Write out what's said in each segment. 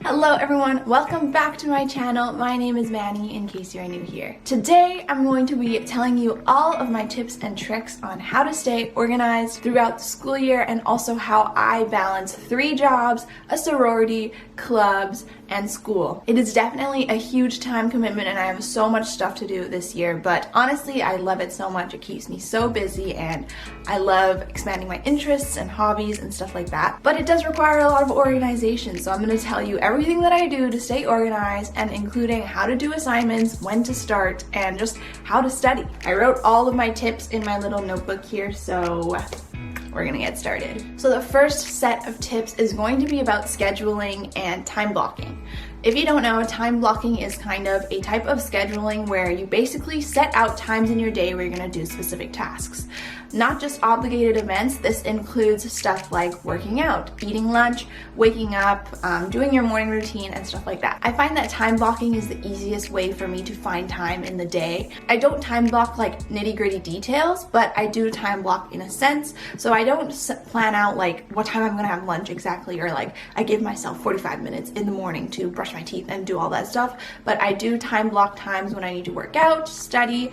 Hello everyone, welcome back to my channel. My name is Manny, in case you're new here. Today I'm going to be telling you all of my tips and tricks on how to stay organized throughout the school year and also how I balance 3 jobs, a sorority, clubs, and school. It is definitely a huge time commitment and I have so much stuff to do this year, but honestly I love it so much. It keeps me so busy and I love expanding my interests and hobbies and stuff like that. But it does require a lot of organization, so I'm going to tell you everything that I do to stay organized, and including how to do assignments, when to start, and just how to study. I wrote all of my tips in my little notebook here, so we're gonna get started. So the first set of tips is going to be about scheduling and time blocking. If you don't know, time blocking is kind of a type of scheduling where you basically set out times in your day where you're gonna do specific tasks. Not just obligated events, this includes stuff like working out, eating lunch, waking up, doing your morning routine, and stuff like that. I find that time blocking is the easiest way for me to find time in the day. I don't time block like nitty-gritty details, but I do time block in a sense. So I don't plan out like what time I'm gonna have lunch exactly, or like I give myself 45 minutes in the morning to brush my teeth and do all that stuff. But I do time block times when I need to work out, study,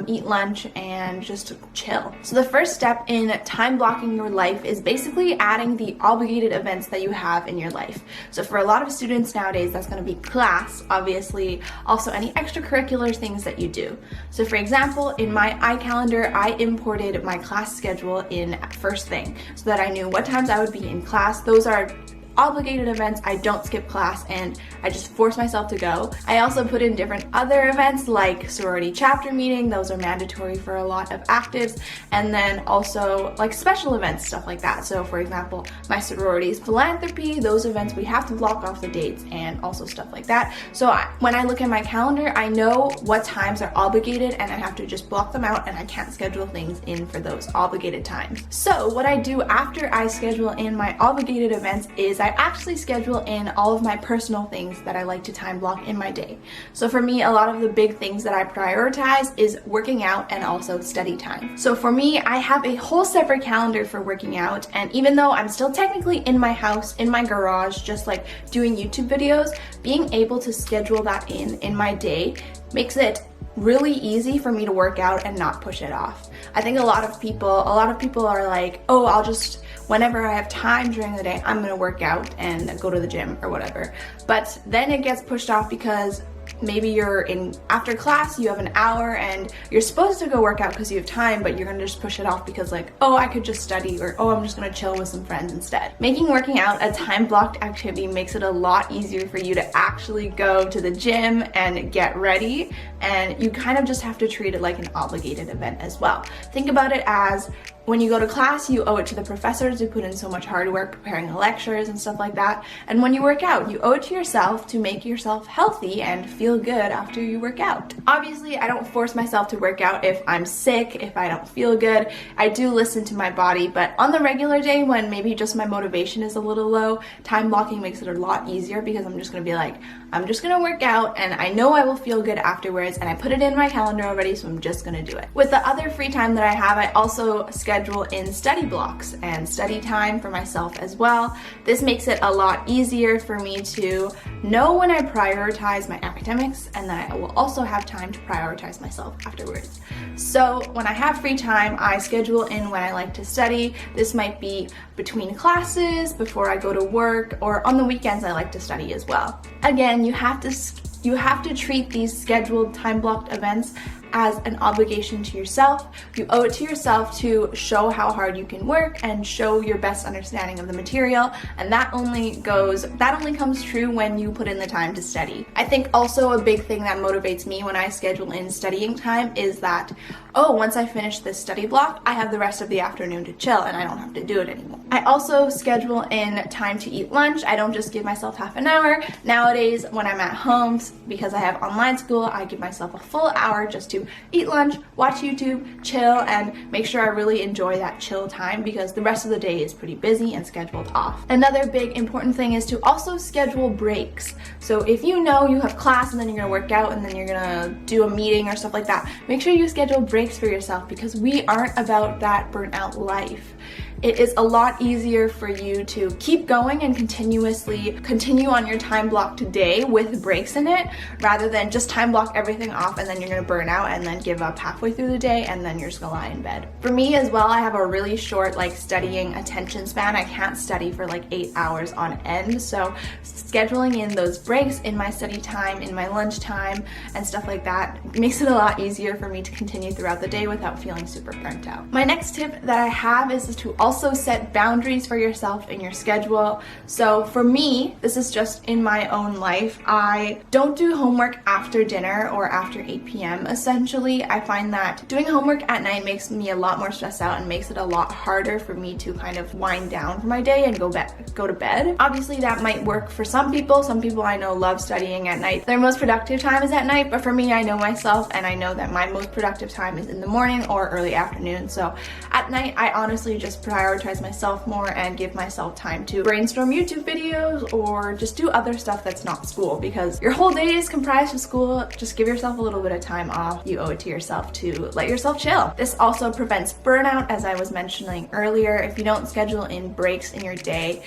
eat lunch, and just chill. So the first step in time blocking your life is basically adding the obligated events that you have in your life. So for a lot of students nowadays, that's going to be class, obviously, also any extracurricular things that you do. So for example, in my iCalendar, I imported my class schedule in first thing so that I knew what times I would be in class. Those are obligated events. I don't skip class and I just force myself to go. I also put in different other events like sorority chapter meeting. Those are mandatory for a lot of actives, and then also like special events, stuff like that. So for example, my sorority's philanthropy, those events we have to block off the dates, and also stuff like that. So when I look at my calendar, I know what times are obligated and I have to just block them out, and I can't schedule things in for those obligated times. So what I do after I schedule in my obligated events is I actually schedule in all of my personal things that I like to time block in my day. So for me, a lot of the big things that I prioritize is working out and also study time. So for me, I have a whole separate calendar for working out, and even though I'm still technically in my house, in my garage, just like doing YouTube videos, being able to schedule that in my day makes it really easy for me to work out and not push it off. I think a lot of people are like, oh, I'll just, whenever I have time during the day, I'm gonna work out and go to the gym or whatever. But then it gets pushed off because maybe you're in after class, you have an hour and you're supposed to go work out because you have time, but you're gonna just push it off because like, oh, I could just study, or oh, I'm just gonna chill with some friends instead. Making working out a time blocked activity makes it a lot easier for you to actually go to the gym and get ready, and you kind of just have to treat it like an obligated event as well. Think about it as when you go to class, you owe it to the professors who put in so much hard work preparing the lectures and stuff like that. And when you work out, you owe it to yourself to make yourself healthy and feel good after you work out. Obviously, I don't force myself to work out if I'm sick, if I don't feel good. I do listen to my body, but on the regular day when maybe just my motivation is a little low, time blocking makes it a lot easier because I'm just gonna be like, I'm just gonna work out and I know I will feel good afterwards, and I put it in my calendar already, so I'm just gonna do it. With the other free time that I have, I also schedule in study blocks and study time for myself as well. This makes it a lot easier for me to know when I prioritize my academics, and that I will also have time to prioritize myself afterwards. So when I have free time, I schedule in when I like to study. This might be between classes, before I go to work, or on the weekends I like to study as well. Again, you have to treat these scheduled time blocked events as an obligation to yourself. You owe it to yourself to show how hard you can work and show your best understanding of the material, and that only comes true when you put in the time to study. I think also a big thing that motivates me when I schedule in studying time is that, oh, once I finish this study block, I have the rest of the afternoon to chill and I don't have to do it anymore. I also schedule in time to eat lunch. I don't just give myself half an hour. Nowadays, when I'm at home, because I have online school, I give myself a full hour just to eat lunch, watch YouTube, chill, and make sure I really enjoy that chill time because the rest of the day is pretty busy and scheduled off. Another big important thing is to also schedule breaks. So if you know you have class and then you're gonna work out and then you're gonna do a meeting or stuff like that, make sure you schedule breaks for yourself because we aren't about that burnt out life. it is a lot easier for you to keep going and continuously continue on your time blocked day with breaks in it, rather than just time block everything off and then you're gonna burn out and then give up halfway through the day and then you're just gonna lie in bed. For me as well, I have a really short studying attention span. I can't study for 8 hours on end, so scheduling in those breaks in my study time, in my lunch time, and stuff like that makes it a lot easier for me to continue throughout the day without feeling super burnt out. My next tip that I have is to also set boundaries for yourself in your schedule. So for me, this is just in my own life, I don't do homework after dinner or after 8 p.m. essentially. I find that doing homework at night makes me a lot more stressed out and makes it a lot harder for me to kind of wind down for my day and go to bed. Obviously that might work for some people. Some people I know love studying at night. Their most productive time is at night, but for me, I know myself and I know that my most productive time is in the morning or early afternoon. So at night, I honestly just prioritize myself more and give myself time to brainstorm YouTube videos or just do other stuff that's not school, because your whole day is comprised of school. Just give yourself a little bit of time off. You owe it to yourself to let yourself chill. This also prevents burnout, as I was mentioning earlier. If you don't schedule in breaks in your day,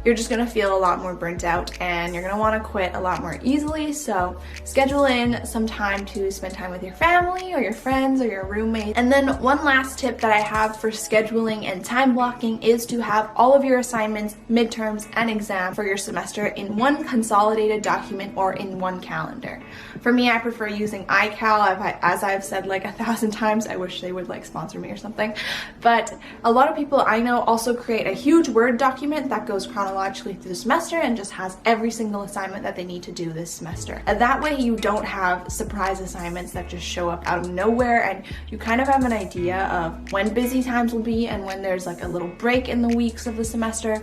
you're just gonna feel a lot more burnt out and you're gonna wanna quit a lot more easily. So schedule in some time to spend time with your family or your friends or your roommate. And then one last tip that I have for scheduling and time blocking is to have all of your assignments, midterms, and exam for your semester in one consolidated document or in one calendar. For me, I prefer using iCal. As I've said 1,000 times, I wish they would sponsor me or something. But a lot of people I know also create a huge Word document that goes chronologically through the semester and just has every single assignment that they need to do this semester. And that way you don't have surprise assignments that just show up out of nowhere, and you kind of have an idea of when busy times will be and when there's a little break in the weeks of the semester.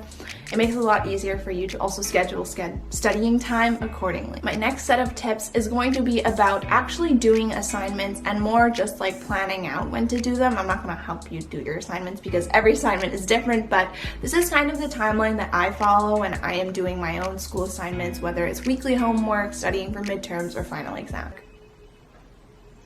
It makes it a lot easier for you to also schedule studying time accordingly. My next set of tips is going to be about actually doing assignments and more just planning out when to do them. I'm not going to help you do your assignments because every assignment is different, but this is kind of the timeline that I follow when I am doing my own school assignments, whether it's weekly homework, studying for midterms, or final exam.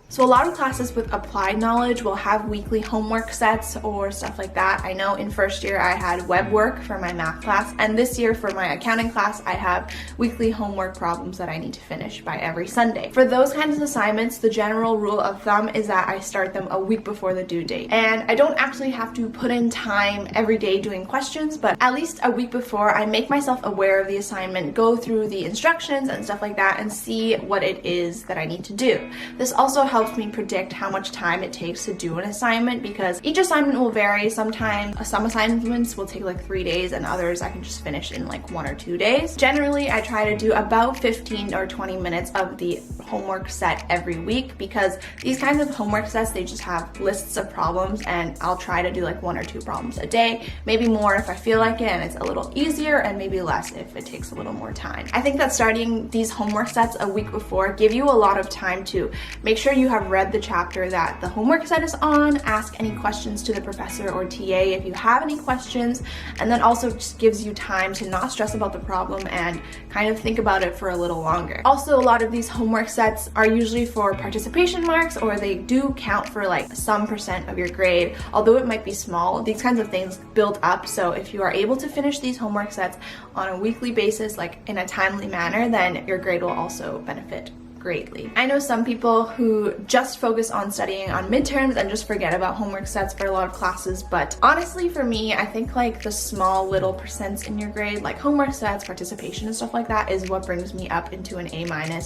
So a lot of classes with applied knowledge will have weekly homework sets or stuff like that. I know in first year I had web work for my math class, and this year for my accounting class I have weekly homework problems that I need to finish by every Sunday. For those kinds of assignments, the general rule of thumb is that I start them a week before the due date. And I don't actually have to put in time every day doing questions, but at least a week before I make myself aware of the assignment, go through the instructions and stuff like that, and see what it is that I need to do. This also helps me predict how much time it takes to do an assignment, because each assignment will vary. Sometimes some assignments will take 3 days and others I can just finish in 1 or 2 days. Generally, I try to do about 15 or 20 minutes of the homework set every week, because these kinds of homework sets, they just have lists of problems, and I'll try to do 1 or 2 problems a day, maybe more if I feel like it and it's a little easier, and maybe less if it takes a little more time. I think that starting these homework sets a week before give you a lot of time to make sure you have read the chapter that the homework set is on, ask any questions to the professor or TA if you have any questions, and then also just gives you time to not stress about the problem and kind of think about it for a little longer. Also, a lot of these homework sets are usually for participation marks, or they do count for some percent of your grade. Although it might be small, these kinds of things build up, so if you are able to finish these homework sets on a weekly basis, in a timely manner, then your grade will also benefit greatly. I know some people who just focus on studying on midterms and just forget about homework sets for a lot of classes, but honestly for me, I think the small little percents in your grade, homework sets, participation, and stuff like that is what brings me up into an A-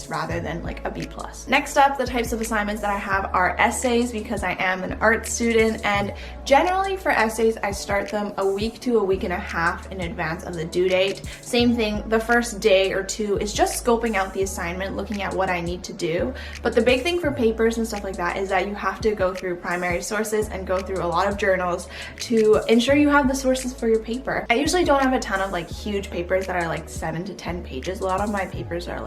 rather than a B+. Next up, the types of assignments that I have are essays, because I am an art student, and generally for essays I start them a week to a week and a half in advance of the due date. Same thing, the first day or two is just scoping out the assignment, looking at what I need to do. But the big thing for papers and stuff like that is that you have to go through primary sources and go through a lot of journals to ensure you have the sources for your paper. I usually don't have a ton of huge papers that are 7 to 10 pages. A lot of my papers are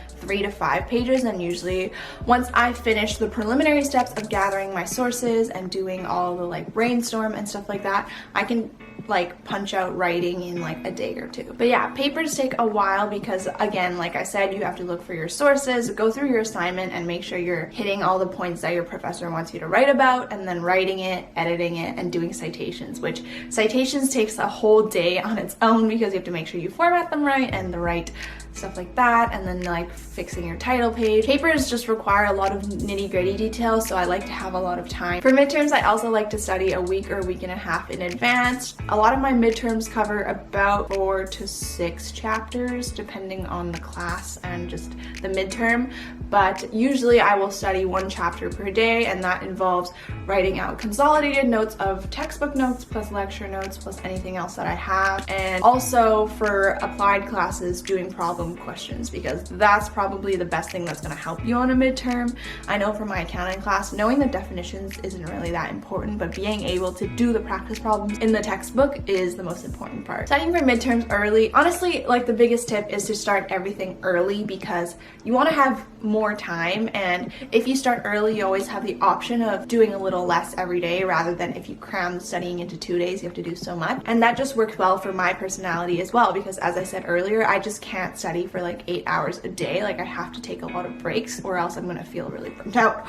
3 to 5 pages, and usually once I finish the preliminary steps of gathering my sources and doing all the brainstorm and stuff like that, I can like punch out writing in like a day or two. But yeah, papers take a while because, again, like I said, you have to look for your sources, go through your assignment, and make sure you're hitting all the points that your professor wants you to write about, and then writing it, editing it, and doing citations, which citations takes a whole day on its own because you have to make sure you format them right and the right stuff like that, and then like fixing your title page. Papers just require a lot of nitty-gritty details, so I like to have a lot of time. For midterms, I also like to study a week or a week and a half in advance. A lot of my midterms cover about 4 to 6 chapters depending on the class and just the midterm, but usually I will study 1 chapter per day, and that involves writing out consolidated notes of textbook notes plus lecture notes plus anything else that I have, and also for applied classes doing problem questions, because that's probably the best thing that's going to help you on a midterm. I know from my accounting class, knowing the definitions isn't really that important, but being able to do the practice problems in the textbook is the most important part. Studying for midterms early, honestly, like the biggest tip is to start everything early because you want to have more time, and if you start early, you always have the option of doing a little less every day rather than if you cram studying into 2 days, you have to do so much. And that just works well for my personality as well, because as I said earlier, I just can't study for like 8 hours a day. Like I have to take a lot of breaks or else I'm gonna feel really burnt out.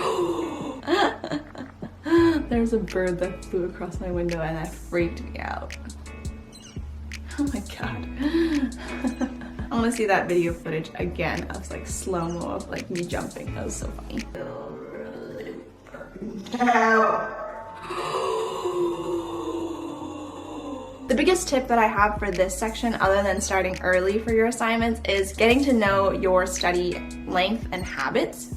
There's a bird that flew across my window and that freaked me out. Oh my god. I want to see that video footage again of like slow-mo of like me jumping. That was so funny. The biggest tip that I have for this section, other than starting early for your assignments, is getting to know your study length and habits.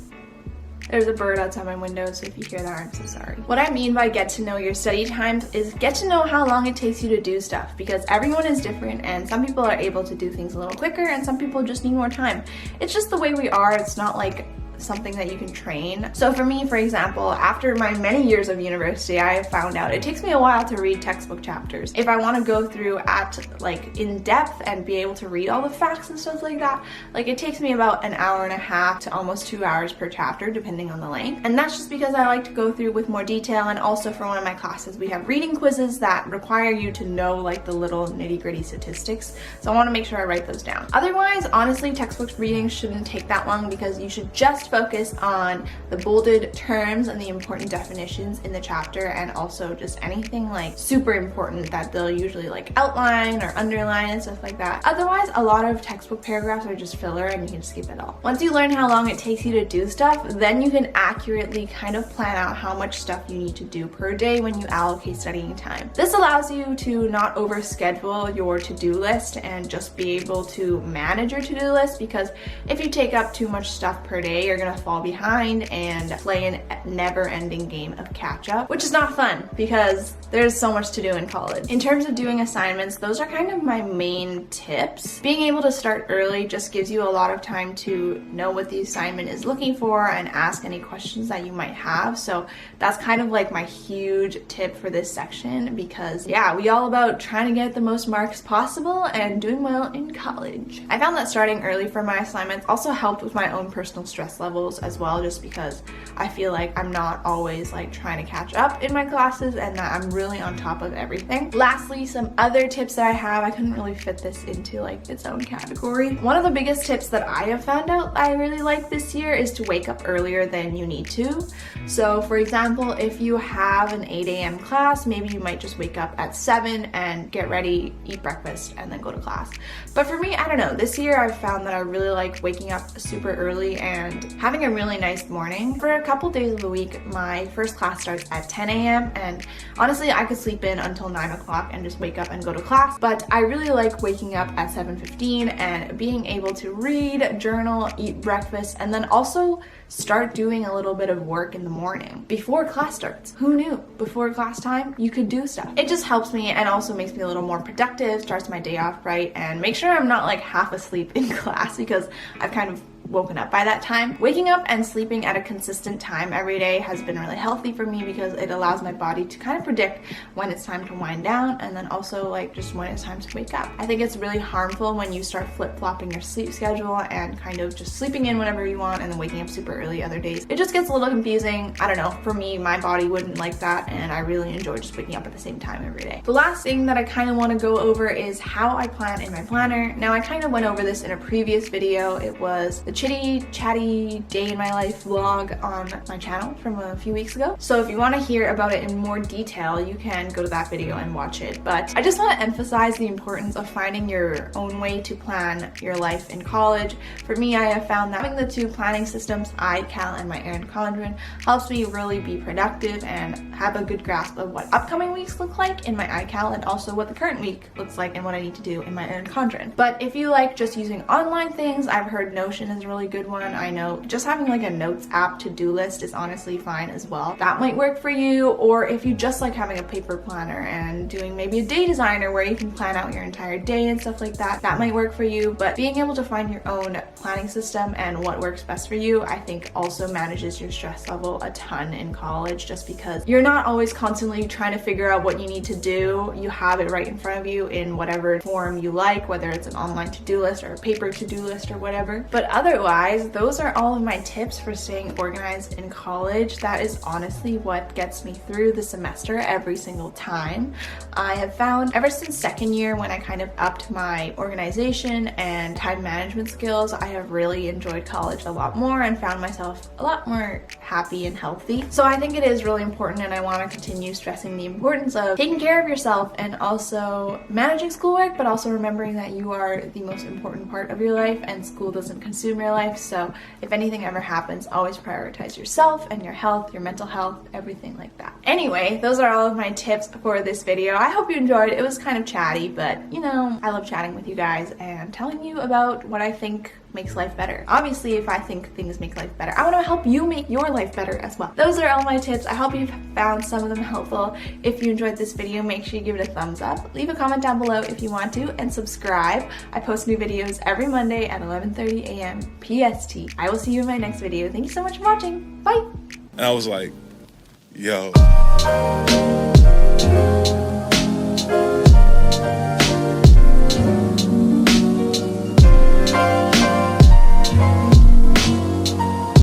There's a bird outside my window, so if you hear that, I'm so sorry. What I mean by get to know your study times is get to know how long it takes you to do stuff, because everyone is different and some people are able to do things a little quicker and some people just need more time. It's just the way we are. It's not like something that you can train. So for me, for example, after my many years of university, I have found out it takes me a while to read textbook chapters. If I want to go through at like in depth and be able to read all the facts and stuff like that, like it takes me about an hour and a half to almost 2 hours per chapter depending on the length. And that's just because I like to go through with more detail, and also for one of my classes we have reading quizzes that require you to know like the little nitty-gritty statistics. So I want to make sure I write those down. Otherwise, honestly, textbook reading shouldn't take that long because you should just focus on the bolded terms and the important definitions in the chapter, and also just anything like super important that they'll usually like outline or underline and stuff like that. Otherwise, a lot of textbook paragraphs are just filler and you can skip it all. Once you learn how long it takes you to do stuff, then you can accurately kind of plan out how much stuff you need to do per day when you allocate studying time. This allows you to not overschedule your to-do list and just be able to manage your to-do list, because if you take up too much stuff per day, you're gonna fall behind and play a never-ending game of catch-up, which is not fun because there's so much to do in college. In terms of doing assignments, those are kind of my main tips. Being able to start early just gives you a lot of time to know what the assignment is looking for and ask any questions that you might have. So that's kind of like my huge tip for this section, because yeah, we all about trying to get the most marks possible and doing well in college. I found that starting early for my assignments also helped with my own personal stress levels as well, just because I feel like I'm not always like trying to catch up in my classes and that I'm really on top of everything. Lastly, some other tips that I have, I couldn't really fit this into like its own category. One of the biggest tips that I have found out I really like this year is to wake up earlier than you need to. So for example, if you have an 8 a.m. class, maybe you might just wake up at 7 and get ready, eat breakfast, and then go to class. But for me, I don't know, this year I've found that I really like waking up super early and having a really nice morning. For a couple days of the week, my first class starts at 10 a.m. and honestly, I could sleep in until 9 o'clock and just wake up and go to class. But I really like waking up at 7:15 and being able to read, journal, eat breakfast, and then also start doing a little bit of work in the morning before class starts. Who knew? Before class time, you could do stuff. It just helps me and also makes me a little more productive, starts my day off right, and make sure I'm not like half asleep in class, because I've kind of woken up by that time. Waking up and sleeping at a consistent time every day has been really healthy for me because it allows my body to kind of predict when it's time to wind down and then also like just when it's time to wake up. I think it's really harmful when you start flip-flopping your sleep schedule and kind of just sleeping in whenever you want and then waking up super early other days. It just gets a little confusing. I don't know, for me, my body wouldn't like that, and I really enjoy just waking up at the same time every day. The last thing that I kind of want to go over is how I plan in my planner. Now, I kind of went over this in a previous video. It was the chitty chatty day in my life vlog on my channel from a few weeks ago. So if you want to hear about it in more detail, you can go to that video and watch it. But I just want to emphasize the importance of finding your own way to plan your life in college. For me, I have found that having the two planning systems, iCal and my Erin Condren, helps me really be productive and have a good grasp of what upcoming weeks look like in my iCal and also what the current week looks like and what I need to do in my Erin Condren. But if you like just using online things, I've heard Notion is a really good one. I know just having like a notes app to-do list is honestly fine as well. That might work for you. Or if you just like having a paper planner and doing maybe a day designer where you can plan out your entire day and stuff like that, that might work for you. But being able to find your own planning system and what works best for you, I think also manages your stress level a ton in college, just because you're not always constantly trying to figure out what you need to do. You have it right in front of you in whatever form you like, whether it's an online to-do list or a paper to-do list or whatever. But otherwise, those are all of my tips for staying organized in college. That is honestly what gets me through the semester every single time. I have found ever since second year, when I kind of upped my organization and time management skills, I have really enjoyed college a lot more and found myself a lot more happy and healthy. So I think it is really important, and I want to continue stressing the importance of taking care of yourself and also managing schoolwork, but also remembering that you are the most important part of your life and school doesn't consume your life. So if anything ever happens, always prioritize yourself and your health, your mental health, everything like that. Anyway, those are all of my tips for this video. I hope you enjoyed. It was kind of chatty, but you know, I love chatting with you guys and telling you about what I think makes life better. Obviously, if I think things make life better, I want to help you make your life better as well. Those are all my tips. I hope you've found some of them helpful. If you enjoyed this video, make sure you give it a thumbs up. Leave a comment down below if you want to, and subscribe. I post new videos every Monday at 11:30 a.m. PST. I will see you in my next video. Thank you so much for watching. Bye! And I was like, yo.